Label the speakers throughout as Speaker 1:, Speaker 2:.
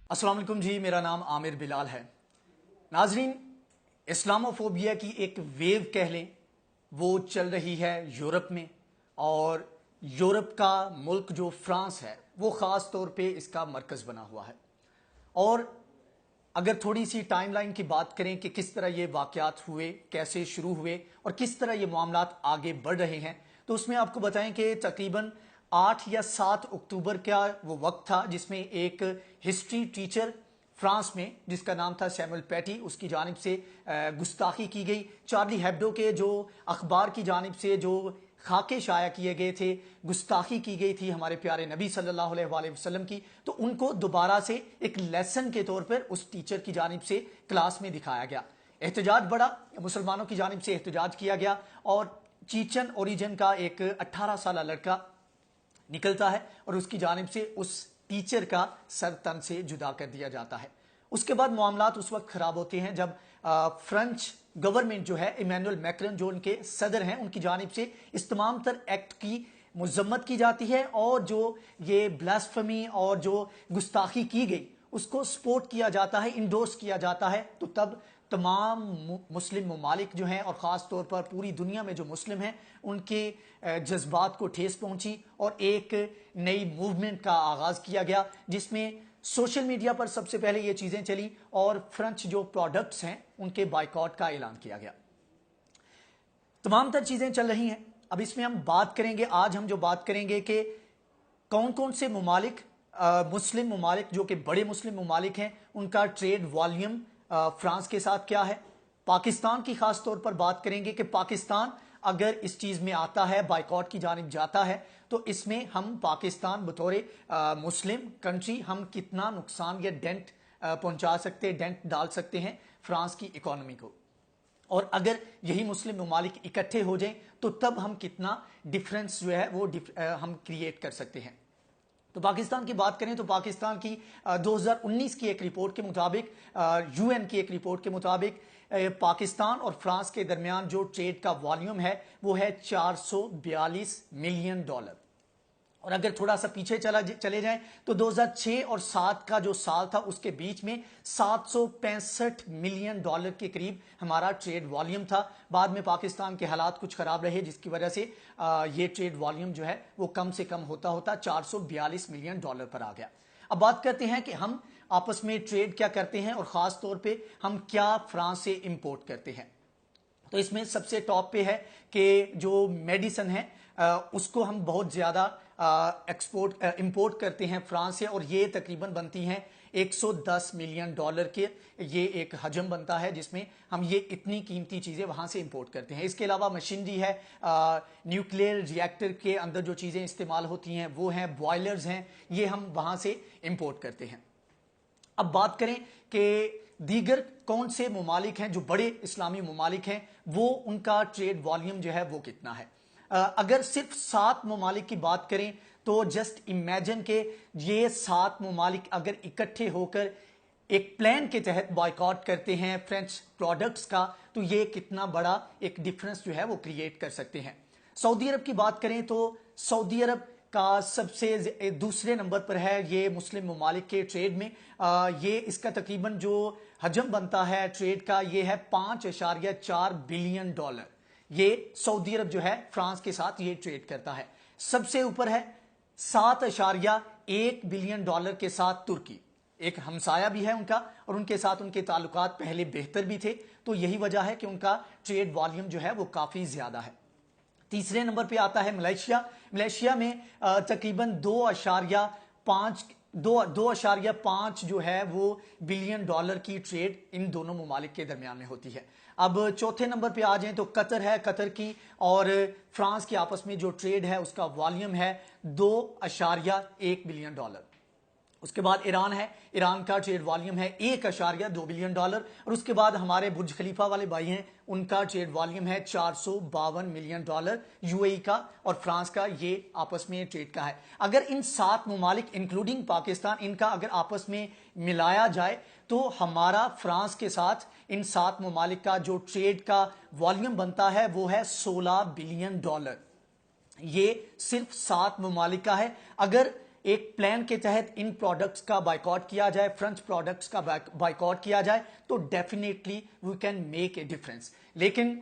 Speaker 1: अस्सलाम वालेकुम जी, मेरा नाम आमिर बिलाल है। नाजरीन, इस्लामोफोबिया की एक वेव कह लें, वो चल रही है यूरोप में। और यूरोप का मुल्क जो फ्रांस है वो ख़ास तौर पे इसका मरकज़ बना हुआ है। और अगर थोड़ी सी टाइमलाइन की बात करें कि किस तरह ये वाक़यात हुए, कैसे शुरू हुए और किस तरह ये मामलात आगे बढ़ रहे हैं, तो उसमें आपको बताएं कि तकरीबन 8 या 7 अक्टूबर का वो वक्त था जिसमें एक हिस्ट्री टीचर फ्रांस में, जिसका नाम था सैमुअल पैटी, उसकी जानिब से गुस्ताखी की गई। चार्ली हेब्डो के जो अखबार की जानिब से जो खाके शाया किए गए थे, गुस्ताखी की गई थी हमारे प्यारे नबी सल्लल्लाहु अलैहि वसल्लम की, तो उनको दोबारा से एक लेसन के तौर पर उस टीचर की जानिब से क्लास में दिखाया गया। एहतजाज बड़ा, मुसलमानों की जानिब से एहतजाज किया गया और चीचन ओरिजिन का एक 18 साल लड़का निकलता है और उसकी जानिब से उस टीचर का सर तन से जुदा कर दिया जाता है। उसके बाद मामलात उस वक्त खराब होते हैं जब फ्रेंच गवर्नमेंट जो है, इमैनुअल मैक्रन जो उनके सदर हैं, उनकी जानिब से इस तमाम तर एक्ट की मजम्मत की जाती है और जो ये ब्लास्फेमी और जो गुस्ताखी की गई उसको सपोर्ट किया जाता है, इंडोर्स किया जाता है। तो तब तमाम मुस्लिम ममालिक जो हैं और ख़ास तौर पर पूरी दुनिया में जो मुस्लिम हैं उनके जज्बात को ठेस पहुंची और एक नई मूवमेंट का आगाज़ किया गया, जिसमें सोशल मीडिया पर सबसे पहले ये चीज़ें चली और फ्रेंच जो प्रोडक्ट्स हैं उनके बाइकॉट का ऐलान किया गया। तमाम तर चीज़ें चल रही हैं। अब इसमें हम बात करेंगे, आज हम जो बात करेंगे कि कौन कौन से ममालिक, मुस्लिम ममालिक जो कि बड़े मुस्लिम ममालिक हैं, उनका ट्रेड वॉल्यूम फ्रांस के साथ क्या है। पाकिस्तान की खास तौर पर बात करेंगे कि पाकिस्तान अगर इस चीज में आता है, बाइकॉट की जानिब जाता है, तो इसमें हम पाकिस्तान बतौर मुस्लिम कंट्री हम कितना नुकसान या डेंट पहुंचा सकते हैं, डेंट डाल सकते हैं फ्रांस की इकोनॉमी को। और अगर यही मुस्लिम ममालिक इकट्ठे हो जाएं तो तब हम कितना डिफरेंस जो है वो हम क्रिएट कर सकते हैं। तो पाकिस्तान की बात करें तो पाकिस्तान की 2019 की एक रिपोर्ट के मुताबिक, यूएन की एक रिपोर्ट के मुताबिक, पाकिस्तान और फ्रांस के दरमियान जो ट्रेड का वॉल्यूम है वो है $442 मिलियन। और अगर थोड़ा सा पीछे चले जाएं तो 2006 और 7 का जो साल था उसके बीच में $765 मिलियन के करीब हमारा ट्रेड वॉल्यूम था। बाद में पाकिस्तान के हालात कुछ खराब रहे जिसकी वजह से ये ट्रेड वॉल्यूम जो है वो कम से कम होता होता $442 मिलियन पर आ गया। अब बात करते हैं कि हम आपस में ट्रेड क्या करते हैं और खास तौर पर हम क्या फ्रांस से इंपोर्ट करते हैं। तो इसमें सबसे टॉप पे है कि जो मेडिसिन है उसको हम बहुत ज्यादा इंपोर्ट करते हैं फ्रांस से, और ये तकरीबन बनती हैं $110 मिलियन के। ये एक हजम बनता है जिसमें हम ये इतनी कीमती चीजें वहां से इंपोर्ट करते हैं। इसके अलावा मशीनरी है, न्यूक्लियर रिएक्टर के अंदर जो चीजें इस्तेमाल होती हैं वो हैं, बॉयलर्स हैं, ये हम वहां से इंपोर्ट करते हैं। अब बात करें कि दीगर कौन से ममालिक हैं जो बड़े इस्लामी ममालिक हैं, वो उनका ट्रेड वॉल्यूम जो है वो कितना है। अगर सिर्फ 7 ममालिक की बात करें तो जस्ट इमेजिन के ये 7 ममालिक अगर इकट्ठे होकर एक प्लान के तहत बॉयकॉट करते हैं फ्रेंच प्रोडक्ट्स का, तो ये कितना बड़ा एक डिफरेंस जो है वो क्रिएट कर सकते हैं। सऊदी अरब की बात करें तो सऊदी अरब का सबसे दूसरे नंबर पर है ये मुस्लिम ममालिक के ट्रेड में। ये इसका तकरीबन जो हजम बनता है ट्रेड का ये है $5.4 बिलियन। ये सऊदी अरब जो है फ्रांस के साथ ये ट्रेड करता है। सबसे ऊपर है $7.1 बिलियन के साथ तुर्की, एक हमसाया भी है उनका, और उनके साथ उनके ताल्लुकात पहले बेहतर भी थे, तो यही वजह है कि उनका ट्रेड वॉल्यूम जो है वो काफी ज्यादा है। तीसरे नंबर पे आता है मलेशिया। मलेशिया में तकरीबन 2.5 जो है वो बिलियन डॉलर की ट्रेड इन दोनों ममालिक के दरमियान में होती है। अब चौथे नंबर पे आ जाएं तो कतर है। कतर की और फ्रांस की आपस में जो ट्रेड है उसका वॉल्यूम है $2.1 बिलियन। उसके बाद ईरान है, ईरान का ट्रेड वॉल्यूम है $1.2 बिलियन। और उसके बाद हमारे बुर्ज खलीफा वाले भाई हैं, उनका ट्रेड वॉल्यूम है $452 मिलियन यूएई का, और फ्रांस का ये आपस में ट्रेड का है। अगर इन 7 ममालिक इंक्लूडिंग पाकिस्तान, इनका अगर आपस में मिलाया जाए तो हमारा फ्रांस के साथ इन 7 ममालिक का जो ट्रेड का वॉल्यूम बनता है वो है $16 बिलियन। ये सिर्फ 7 ममालिक का है। अगर एक प्लान के तहत इन प्रोडक्ट्स का बायकॉट किया जाए, फ्रेंच प्रोडक्ट्स का बायकॉट किया जाए, तो definitely we can make a difference. लेकिन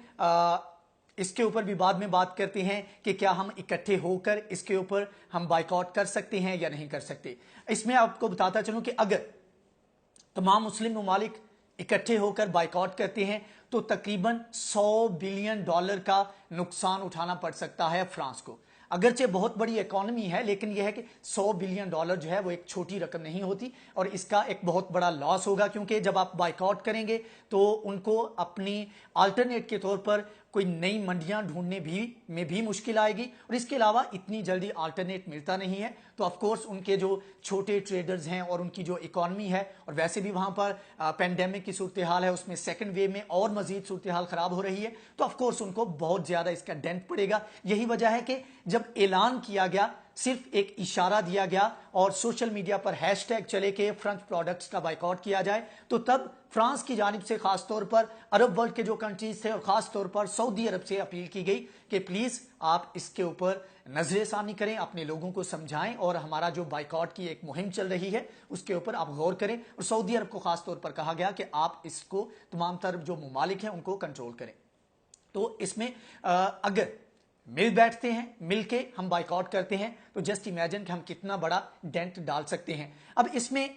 Speaker 1: इसके ऊपर भी बाद में बात करते हैं कि क्या हम इकट्ठे होकर इसके ऊपर हम बायकॉट कर सकते हैं या नहीं कर सकते। इसमें आपको बताता चलूं कि अगर तमाम मुस्लिम ममालिक इकट्ठे होकर बायकॉट करते हैं तो तकरीबन $100 बिलियन का नुकसान उठाना पड़ सकता है फ्रांस को। अगरचे बहुत बड़ी इकोनॉमी है, लेकिन यह है कि $100 बिलियन जो है वो एक छोटी रकम नहीं होती, और इसका एक बहुत बड़ा लॉस होगा, क्योंकि जब आप बायकॉट करेंगे तो उनको अपनी अल्टरनेट के तौर पर कोई नई मंडियां ढूंढने में भी मुश्किल आएगी, और इसके अलावा इतनी जल्दी अल्टरनेट मिलता नहीं है। तो ऑफ कोर्स उनके जो छोटे ट्रेडर्स हैं और उनकी जो इकोनॉमी है, और वैसे भी वहां पर पेंडेमिक की सूरत हाल है, उसमें सेकंड वेव में और मजीद सूरत हाल खराब हो रही है, तो ऑफ कोर्स उनको बहुत ज्यादा इसका डेंट पड़ेगा। यही वजह है कि जब ऐलान किया गया, सिर्फ एक इशारा दिया गया और सोशल मीडिया पर हैशटैग चले कि फ्रेंच प्रोडक्ट्स का बायकॉट किया जाए, तो तब फ्रांस की जानिब से खासतौर पर अरब वर्ल्ड के जो कंट्रीज थे और खासतौर पर सऊदी अरब से अपील की गई कि प्लीज आप इसके ऊपर नजरसानी करें, अपने लोगों को समझाएं, और हमारा जो बायकॉट की एक मुहिम चल रही है उसके ऊपर आप गौर करें। और सऊदी अरब को खासतौर पर कहा गया कि आप इसको तमाम तरफ जो ममालिक हैं उनको कंट्रोल करें। तो इसमें अगर मिल बैठते हैं, मिलके हम बायकॉट करते हैं, तो जस्ट इमेजिन कि हम कितना बड़ा डेंट डाल सकते हैं। अब इसमें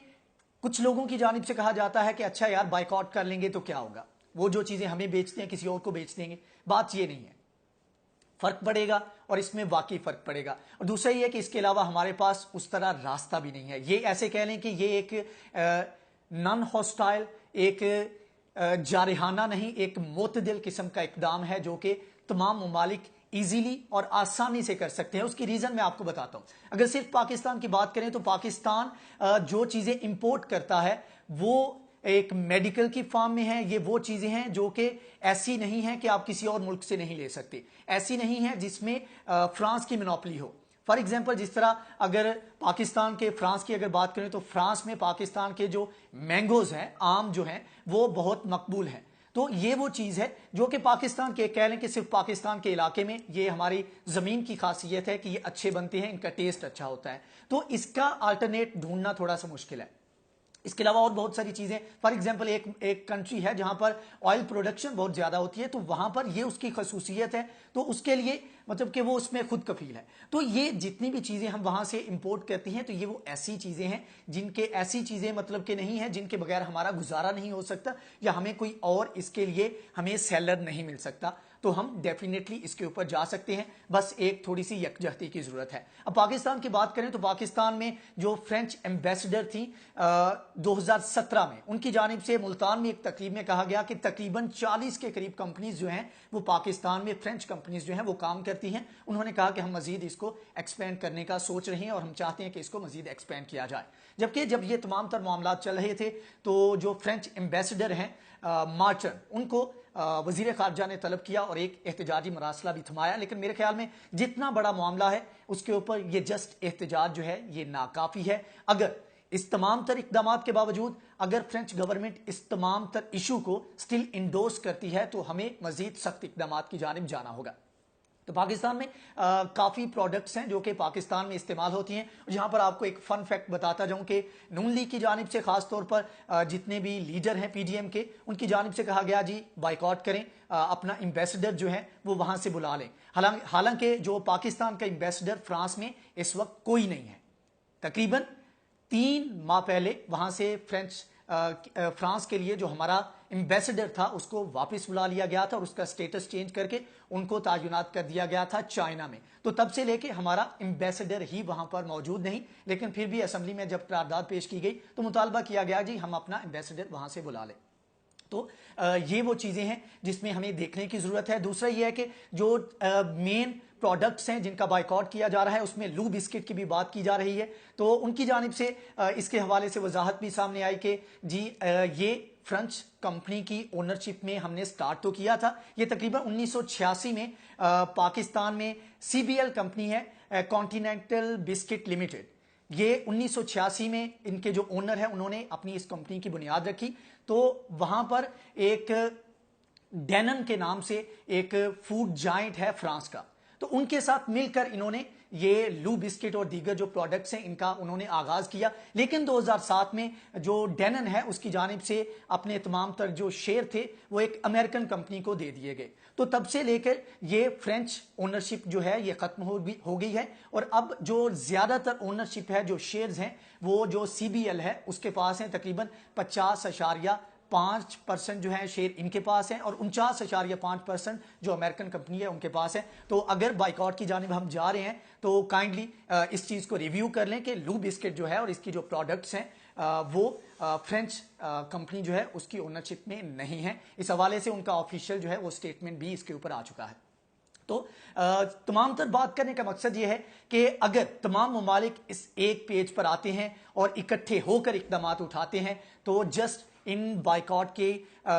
Speaker 1: कुछ लोगों की जानिब से कहा जाता है कि अच्छा यार बायकॉट कर लेंगे तो क्या होगा, वो जो चीजें हमें बेचते हैं किसी और को बेच देंगे। बात ये नहीं है, फर्क पड़ेगा, और इसमें वाकई फर्क पड़ेगा। और दूसरा ये है कि इसके अलावा हमारे पास उस तरह रास्ता भी नहीं है। ये ऐसे कह लें कि ये एक नॉन हॉस्टाइल, एक जारहाना नहीं, एक मोतदिल किस्म का इकदाम है जो कि तमाम ममालिक इजीली और आसानी से कर सकते हैं। उसकी रीजन मैं आपको बताता हूं। अगर सिर्फ पाकिस्तान की बात करें तो पाकिस्तान जो चीजें इंपोर्ट करता है वो एक मेडिकल की फॉर्म में है। ये वो चीजें हैं जो कि ऐसी नहीं है कि आप किसी और मुल्क से नहीं ले सकते, ऐसी नहीं है जिसमें फ्रांस की मोनोपोली हो। फॉर एग्जाम्पल, जिस तरह अगर पाकिस्तान के फ्रांस की अगर बात करें तो फ्रांस में पाकिस्तान के जो मैंगोज हैं, आम जो हैं, वो बहुत मकबूल हैं। तो ये वो चीज है जो कि पाकिस्तान के, कह लें कि सिर्फ पाकिस्तान के इलाके में, ये हमारी जमीन की खासियत है कि ये अच्छे बनते हैं, इनका टेस्ट अच्छा होता है। तो इसका अल्टरनेट ढूंढना थोड़ा सा मुश्किल है। इसके अलावा और बहुत सारी चीजें, फॉर एग्जाम्पल एक कंट्री है जहां पर ऑयल प्रोडक्शन बहुत ज्यादा होती है, तो वहां पर ये उसकी खसूसियत है, तो उसके लिए मतलब कि वो उसमें खुद कफील है। तो ये जितनी भी चीजें हम वहां से इंपोर्ट करते हैं, तो ये वो ऐसी चीजें हैं जिनके, ऐसी चीजें मतलब कि नहीं है जिनके बगैर हमारा गुजारा नहीं हो सकता, या हमें कोई और इसके लिए हमें सेलर नहीं मिल सकता। तो हम डेफिनेटली इसके ऊपर जा सकते हैं, बस एक थोड़ी सी यकजहती की जरूरत है। अब पाकिस्तान की बात करें तो पाकिस्तान में जो फ्रेंच एम्बेसडर थी 2017 में, उनकी जानिब से मुल्तान में एक तकरीब में कहा गया कि तकरीबन 40 के करीब कंपनीज जो हैं वो पाकिस्तान में, फ्रेंच कंपनीज जो हैं वो काम करती हैं। उन्होंने कहा कि हम मजीद इसको एक्सपेंड करने का सोच रहे हैं और हम चाहते हैं कि इसको मजीद एक्सपेंड किया जाए। जबकि जब ये तमाम तर मामला चल रहे थे तो जो फ्रेंच एम्बेसडर हैं मार्टन, उनको वजीर खारजा ने तलब किया और एक एहतजाजी मरासला भी थमाया। लेकिन मेरे ख्याल में जितना बड़ा मामला है उसके ऊपर ये जस्ट एहतजाज जो है ये नाकाफी है। अगर इस तमाम तर इकदाम के बावजूद अगर फ्रेंच गवर्नमेंट इस तमाम तर इशू को स्टिल इंडोर्स करती है तो हमें मजीद सख्त इकदाम की जानिब जाना होगा। तो पाकिस्तान में काफ़ी प्रोडक्ट्स हैं जो कि पाकिस्तान में इस्तेमाल होती हैं। और यहाँ पर आपको एक फन फैक्ट बताता जाऊँ कि नून लीग की जानिब से खास तौर पर जितने भी लीडर हैं पीडीएम के, उनकी जानिब से कहा गया जी बाइकआउट करें, अपना एम्बेसडर जो है वो वहाँ से बुला लें। हालांकि जो पाकिस्तान का एम्बेसडर फ्रांस में इस वक्त कोई नहीं है। तकरीबन 3 माह पहले वहाँ से फ्रांस के लिए जो हमारा एम्बेसडर था उसको वापस बुला लिया गया था और उसका स्टेटस चेंज करके उनको तैनात कर दिया गया था चाइना में। तो तब से लेके हमारा एम्बेसडर ही वहां पर मौजूद नहीं, लेकिन फिर भी असेंबली में जब करारदाद पेश की गई तो मुतालबा किया गया जी हम अपना एम्बेसडर वहां से बुला लें। तो ये वो चीजें हैं जिसमें हमें देखने की जरूरत है। दूसरा ये है कि जो मेन प्रोडक्ट्स हैं जिनका बाइकआउट किया जा रहा है उसमें लू बिस्किट की भी बात की जा रही है। तो उनकी जानिब से इसके हवाले से वजाहत भी सामने आई कि जी ये फ्रेंच कंपनी की ओनरशिप में हमने स्टार्ट तो किया था। ये तकरीबन 1986 में पाकिस्तान में सीबीएल कंपनी है, कॉन्टिनेंटल बिस्किट लिमिटेड। ये 1986 में इनके जो ओनर है उन्होंने अपनी इस कंपनी की बुनियाद रखी। तो वहां पर एक डेनन के नाम से एक फूड जाइंट है फ्रांस का, तो उनके साथ मिलकर इन्होंने ये लू बिस्किट और दीगर जो प्रोडक्ट्स हैं इनका उन्होंने आगाज किया, लेकिन 2007 में जो डेनन है उसकी जानिब से अपने तमाम तर जो शेयर थे वो एक अमेरिकन कंपनी को दे दिए गए। तो तब से लेकर ये फ्रेंच ओनरशिप जो है ये खत्म हो गई है और अब जो ज्यादातर ओनरशिप है, जो शेयर्स हैं, वो जो CBL है उसके पास है। तकरीबन 50.5% जो है शेयर इनके पास है और 49.5% जो अमेरिकन कंपनी है उनके पास है। तो अगर बाइकआउट की जानिब हम जा रहे हैं तो काइंडली इस चीज को रिव्यू कर लें कि लू बिस्किट जो है और इसकी जो प्रोडक्ट्स हैं वो फ्रेंच कंपनी जो है उसकी ओनरशिप में नहीं है। इस हवाले से उनका ऑफिशियल जो है वो स्टेटमेंट भी इसके ऊपर आ चुका है। तो तमाम तर बात करने का मकसद यह है कि अगर तमाम ममालिक इस एक पेज पर आते हैं और इकट्ठे होकर इकदाम उठाते हैं तो जस्ट इन बाइकआउट के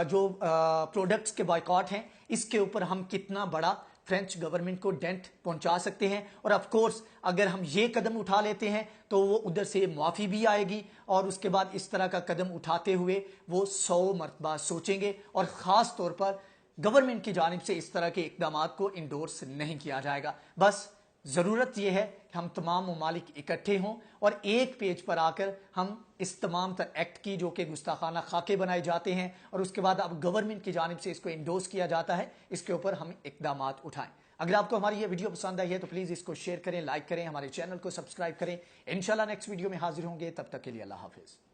Speaker 1: जो प्रोडक्ट्स के बाइकआउट हैं इसके ऊपर हम कितना बड़ा फ्रेंच गवर्नमेंट को डेंट पहुंचा सकते हैं। और ऑफ कोर्स अगर हम ये कदम उठा लेते हैं तो वो उधर से माफी भी आएगी और उसके बाद इस तरह का कदम उठाते हुए वो 100 मरतबा सोचेंगे और खास तौर पर गवर्नमेंट की जानिब से इस तरह के इकदाम को इंडोर्स नहीं किया जाएगा। बस जरूरत यह है कि हम तमाम ममालिक इकट्ठे हों और एक पेज पर आकर हम इस तमाम तर एक्ट की जो कि गुस्ताखाना खाके बनाए जाते हैं और उसके बाद अब गवर्नमेंट की जानिब से इसको इंडोर्स किया जाता है, इसके ऊपर हम इकदाम उठाएं। अगर आपको हमारी ये वीडियो पसंद आई है तो प्लीज इसको शेयर करें, लाइक करें, हमारे चैनल को सब्सक्राइब करें। इंशाल्लाह नेक्स्ट वीडियो में हाजिर होंगे, तब तक के लिए अल्लाह हाफिज।